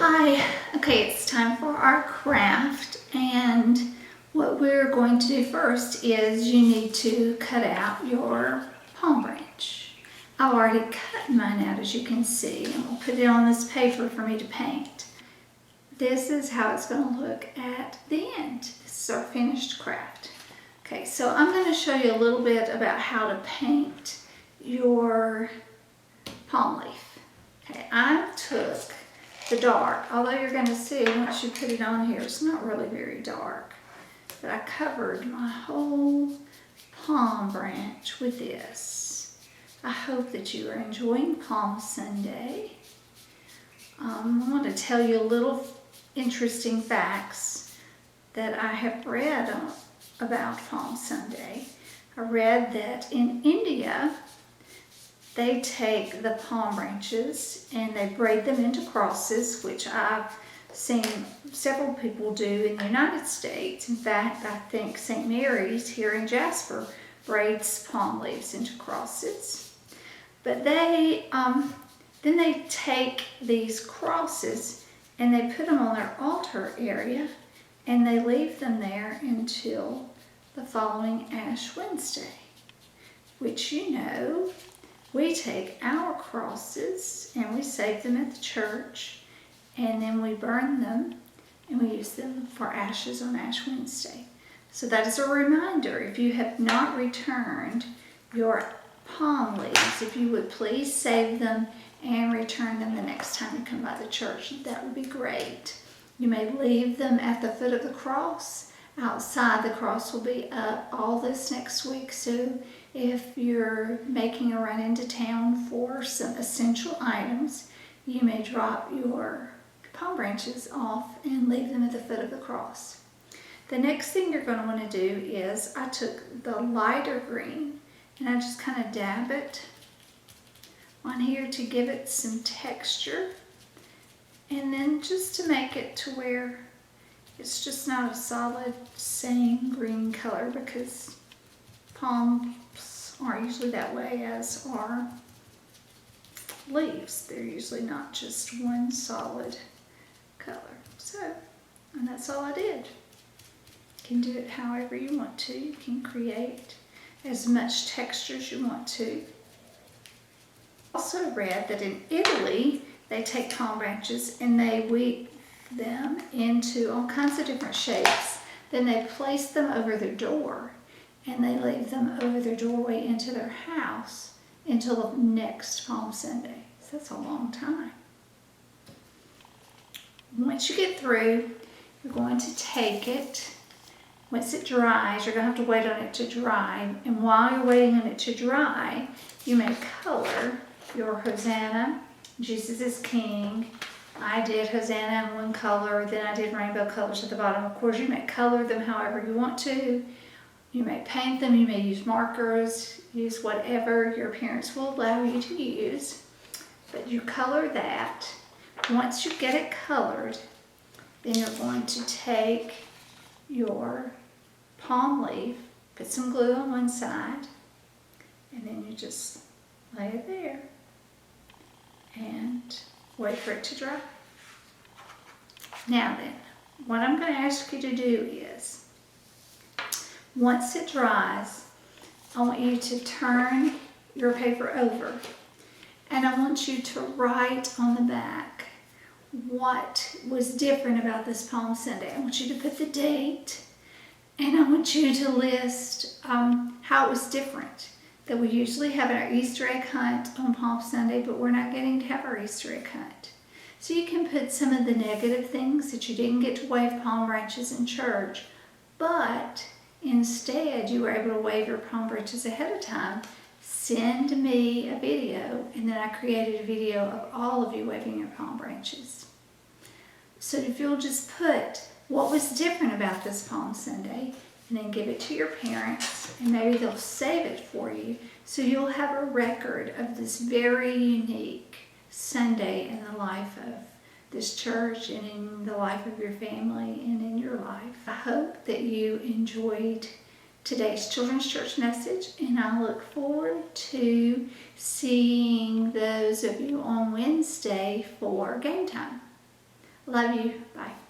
Hi, okay, it's time for our craft, and what we're going to do first is you need to cut out your palm branch. I've already cut mine out, as you can see, and we'll put it on this paper for me to paint. This is how it's going to look at the end. This is our finished craft. Okay, so I'm going to show you a little bit about how to paint your palm leaf. Okay, I took the dark, although you're going to see once you put it on here, it's not really very dark. But I covered my whole palm branch with this. I hope that you are enjoying Palm Sunday. I want to tell you a little interesting facts that I have read about Palm Sunday. I read that in India, they take the palm branches and they braid them into crosses, which I've seen several people do in the United States. In fact, I think St. Mary's here in Jasper braids palm leaves into crosses. But then they take these crosses and they put them on their altar area and they leave them there until the following Ash Wednesday, which we take our crosses and we save them at the church, and then we burn them and we use them for ashes on Ash Wednesday. So that is a reminder, if you have not returned your palm leaves, if you would please save them and return them the next time you come by the church, that would be great. You may leave them at the foot of the cross. Outside, the cross will be up all this next week, so if you're making a run into town for some essential items, you may drop your palm branches off and leave them at the foot of the cross. The next thing you're going to want to do is, I took the lighter green and I just kind of dab it on here to give it some texture, and then just to make it to where it's just not a solid same green color, because palms aren't usually that way, as are leaves. They're usually not just one solid color. So, and that's all I did. You can do it however you want to. You can create as much texture as you want to. Also read that in Italy, they take palm branches and they weave them into all kinds of different shapes. Then they place them over their door and they leave them over their doorway into their house until the next Palm Sunday. So that's a long time. Once you get through, you're going to take it. Once it dries, you're going to have to wait on it to dry. And while you're waiting on it to dry, you may color your Hosanna, Jesus is King. I did Hosanna in one color, then I did rainbow colors at the bottom. Of course, you may color them however you want to. You may paint them, you may use markers, use whatever your parents will allow you to use. But you color that. Once you get it colored, then you're going to take your palm leaf, put some glue on one side, and then you just lay it there and wait for it to dry. Now then, what I'm going to ask you to do is, once it dries, I want you to turn your paper over and I want you to write on the back what was different about this Palm Sunday. I want you to put the date and I want you to list how it was different. That we usually have our Easter egg hunt on Palm Sunday, but we're not getting to have our Easter egg hunt. So you can put some of the negative things, that you didn't get to wave palm branches in church, but instead you were able to wave your palm branches ahead of time. Send me a video, and then I created a video of all of you waving your palm branches. So if you'll just put what was different about this Palm Sunday, and then give it to your parents, and maybe they'll save it for you, so you'll have a record of this very unique Sunday in the life of this church and in the life of your family and in your life. I hope that you enjoyed today's Children's Church message, and I look forward to seeing those of you on Wednesday for game time. Love you. Bye.